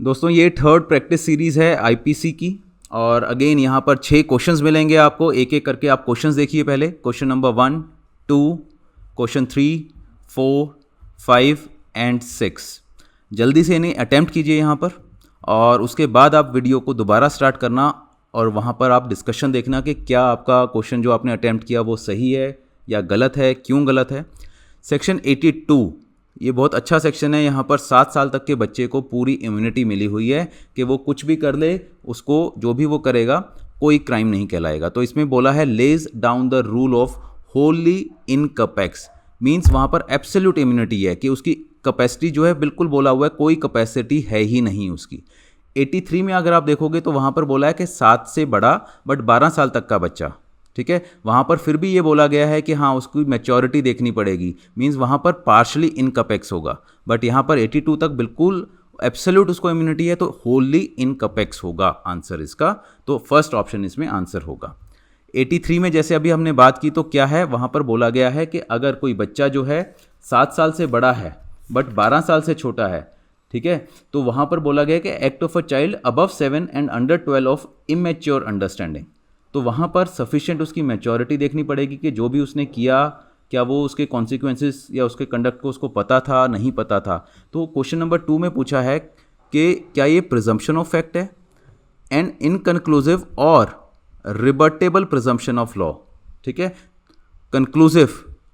दोस्तों ये third practice series है आईपीसी की। और अगेन यहाँ पर 6 क्वेश्चंस मिलेंगे आपको, एक एक करके आप क्वेश्चंस देखिए। पहले क्वेश्चन नंबर 1, 2, क्वेश्चन 3, 4, 5 एंड 6। जल्दी से इन्हें अटैम्प्ट कीजिए यहाँ पर, और उसके बाद आप वीडियो को दोबारा स्टार्ट करना और वहाँ पर आप डिस्कशन देखना कि क्या आपका क्वेश्चन जो आपने अटैम्प्ट किया वो सही है या गलत है, क्यों गलत है। सेक्शन 82 ये बहुत अच्छा सेक्शन है। यहाँ पर 7 साल तक के बच्चे को पूरी इम्यूनिटी मिली हुई है कि वो कुछ भी कर ले, उसको जो भी वो करेगा कोई क्राइम नहीं कहलाएगा। तो इसमें बोला है lays down the rule of doli incapax, means वहाँ पर एब्सोल्यूट इम्यूनिटी है कि उसकी कैपेसिटी जो है बिल्कुल बोला हुआ है, कोई कैपेसिटी है ही नहीं उसकी। 83 में अगर आप देखोगे तो वहाँ पर बोला है कि 7 से बड़ा बट 12 साल तक का बच्चा, ठीक है। वहाँ पर फिर भी ये बोला गया है कि हाँ उसकी मैच्योरिटी देखनी पड़ेगी, मींस वहाँ पर पार्शली इनकपेक्स होगा। बट यहाँ पर 82 तक बिल्कुल एब्सोल्यूट उसको इम्यूनिटी है, तो होली इनकपेक्स होगा आंसर इसका। तो फर्स्ट ऑप्शन इसमें आंसर होगा। 83 में जैसे अभी हमने बात की तो क्या है, वहाँ पर बोला गया है कि अगर कोई बच्चा जो है 7 साल से बड़ा है बट 12 साल से छोटा है, ठीक है, तो वहाँ पर बोला गया है कि act of a child above 7 and under 12 of immature understanding. तो वहाँ पर सफिशिएंट उसकी मैच्योरिटी देखनी पड़ेगी कि जो भी उसने किया क्या वो उसके कॉन्सिक्वेंसेस या उसके कंडक्ट को उसको पता था, नहीं पता था। तो क्वेश्चन नंबर 2 में पूछा है कि क्या ये प्रिजम्पशन ऑफ फैक्ट है, एंड इनकन्क्लूसिव और रिबर्टेबल प्रिजम्पशन ऑफ लॉ, ठीक है, कंक्लूसिव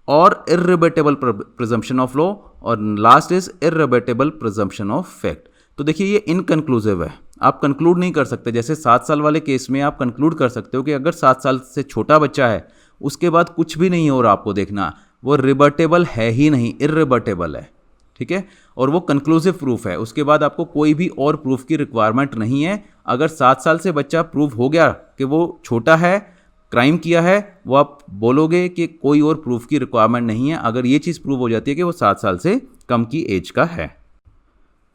और इररिबर्टेबल प्रिजम्पशन ऑफ लॉ, और last is irrebuttable presumption of fact. तो देखिए ये इनकन्क्लूसिव है, आप कंक्लूड नहीं कर सकते। जैसे 7 साल वाले केस में आप कंक्लूड कर सकते हो कि अगर 7 साल से छोटा बच्चा है उसके बाद कुछ भी नहीं हो रहा, आपको देखना वो रिबर्टेबल है ही नहीं, इररिबर्टेबल है, ठीक है, और वो कंक्लूसिव प्रूफ है। उसके बाद आपको कोई भी और प्रूफ की रिक्वायरमेंट नहीं है। अगर 7 साल से बच्चा प्रूफ हो गया कि वो छोटा है, क्राइम किया है, वो आप बोलोगे कि कोई और प्रूफ की रिक्वायरमेंट नहीं है। अगर ये चीज़ प्रूव हो जाती है कि वो 7 साल से कम की एज का है,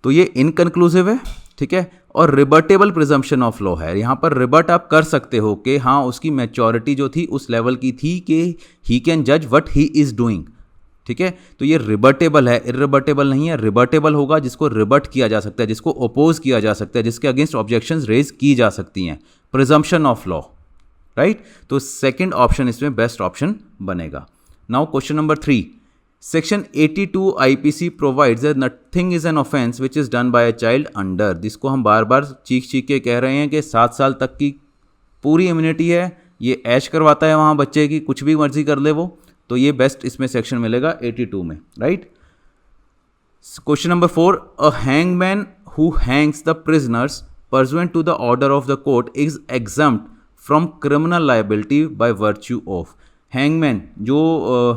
तो ये इनकन्क्लूसिव है, ठीक है। और रिबर्टेबल प्रिजम्पशन ऑफ लॉ है, यहाँ पर रिबर्ट आप कर सकते हो कि हाँ उसकी मैच्योरिटी जो थी उस लेवल की थी कि ही कैन जज व्हाट ही इज़ डूइंग, ठीक है। तो ये रिबर्टेबल है, इररिबर्टेबल नहीं है। रिबर्टेबल होगा जिसको रिबर्ट किया जा सकता है, जिसको अपोज किया जा सकता है, जिसके अगेंस्ट ऑब्जेक्शंस रेज की जा सकती हैं, प्रिजम्पशन ऑफ लॉ, राइट। तो सेकेंड ऑप्शन इसमें बेस्ट ऑप्शन बनेगा। Now question number 3, section 82 IPC provides that nothing is an offence which is done by a child under, जिसको हम बार बार चीख चीख के कह रहे हैं कि 7 साल तक की पूरी इम्यूनिटी है, ये ऐश करवाता है वहाँ बच्चे की, कुछ भी मर्जी कर ले वो। तो ये बेस्ट इसमें सेक्शन मिलेगा 82 में, right. Question number 4, a hangman who Hanks the prisoners pursuant to the order of the court is exempt from criminal liability by virtue of। Hangman जो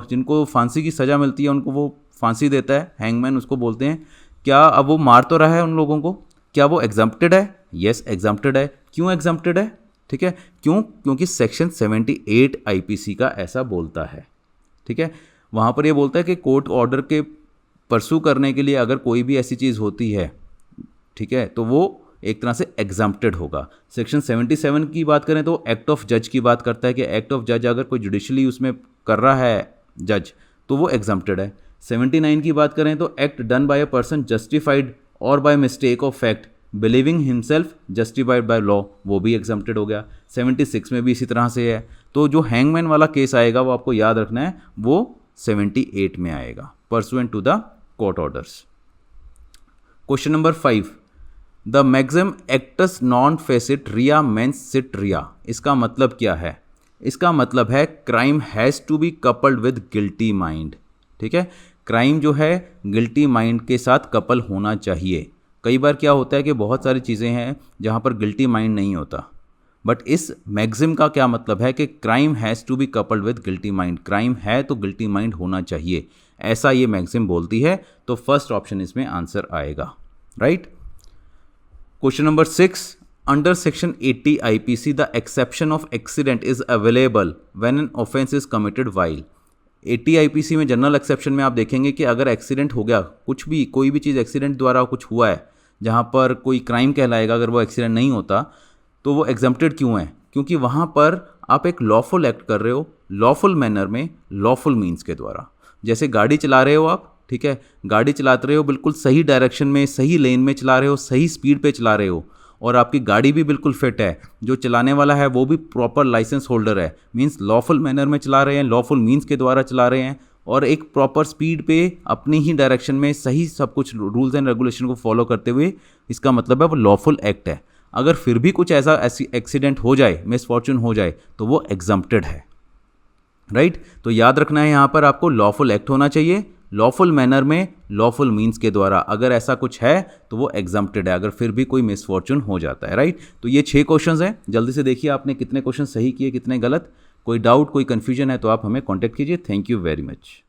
जिनको फांसी की सज़ा मिलती है उनको वो फांसी देता है, हैंगमैन उसको बोलते हैं। क्या अब वो मार तो रहा है उन लोगों को, क्या वो एग्जम्प्टेड है? यस एग्जम्प्टेड है। क्यों एग्जम्प्टेड है? ठीक है, क्यों? क्योंकि सेक्शन 78 आईपीसी का ऐसा बोलता है, ठीक है। वहाँ पर ये बोलता है कि कोर्ट ऑर्डर के परसू करने के लिए अगर कोई भी ऐसी चीज़ होती है, ठीक है, तो वो एक तरह से एग्जम्प्टेड होगा। सेक्शन 77 की बात करें तो एक्ट ऑफ जज की बात करता है कि एक्ट ऑफ जज अगर कोई जुडिशली उसमें कर रहा है जज तो वो एग्जम्प्टेड है। 79 की बात करें तो act done by a person justified और by mistake of fact believing himself justified by law, वो भी एग्जम्प्टेड हो गया। 76 में भी इसी तरह से है। तो जो हैंगमैन वाला केस आएगा वो आपको याद रखना है, वो 78 में आएगा, pursuant to the court orders. Question number 5, the maxim actus non facit rea mens sit rea, इसका मतलब क्या है? इसका मतलब है crime has to be coupled with guilty mind, ठीक है। क्राइम जो है गिल्टी माइंड के साथ कपल होना चाहिए। कई बार क्या होता है कि बहुत सारी चीज़ें हैं जहाँ पर गिल्टी माइंड नहीं होता, बट इस मैक्सिम का क्या मतलब है कि crime has to be coupled with guilty mind, crime है तो गिल्टी माइंड होना चाहिए, ऐसा ये मैक्सिम बोलती है। तो फर्स्ट ऑप्शन इसमें आंसर आएगा, right. Question number 6, under section 80 IPC the exception of accident is available when an offence is committed while. 80 IPC में जनरल एक्सेप्शन में आप देखेंगे कि अगर एक्सीडेंट हो गया, कुछ भी कोई भी चीज़ एक्सीडेंट द्वारा कुछ हुआ है जहाँ पर कोई क्राइम कहलाएगा, अगर वो एक्सीडेंट नहीं होता तो वो एग्जम्प्टेड क्यों है? क्योंकि वहाँ पर आप एक लॉफुल एक्ट कर रहे हो, लॉफुल मैनर में, लॉफुल मीन्स के द्वारा। जैसे गाड़ी चला रहे हो आप, ठीक है, गाड़ी चलाते रहे हो, बिल्कुल सही डायरेक्शन में, सही लेन में चला रहे हो, सही स्पीड पे चला रहे हो, और आपकी गाड़ी भी बिल्कुल फिट है, जो चलाने वाला है वो भी प्रॉपर लाइसेंस होल्डर है, मींस लॉफुल मैनर में चला रहे हैं, लॉफुल मींस के द्वारा चला रहे हैं, और एक प्रॉपर स्पीड पे अपनी ही डायरेक्शन में सही सब कुछ रूल्स एंड रेगुलेशन को फॉलो करते हुए, इसका मतलब है वो लॉफुल एक्ट है। अगर फिर भी कुछ ऐसा एक्सीडेंट हो जाए, मिसफॉर्चून हो जाए, तो वो एग्जम्प्टेड है, राइट। तो याद रखना है यहाँ पर आपको लॉफुल एक्ट होना चाहिए, लॉफुल मैनर में, लॉफुल मीन्स के द्वारा, अगर ऐसा कुछ है तो वो एग्जम्प्टेड है, अगर फिर भी कोई मिसफॉर्चून हो जाता है, राइट। तो ये 6 क्वेश्चंस हैं, जल्दी से देखिए आपने कितने क्वेश्चन सही किए, कितने गलत। कोई डाउट, कोई कन्फ्यूजन है तो आप हमें कॉन्टैक्ट कीजिए। Thank you very much.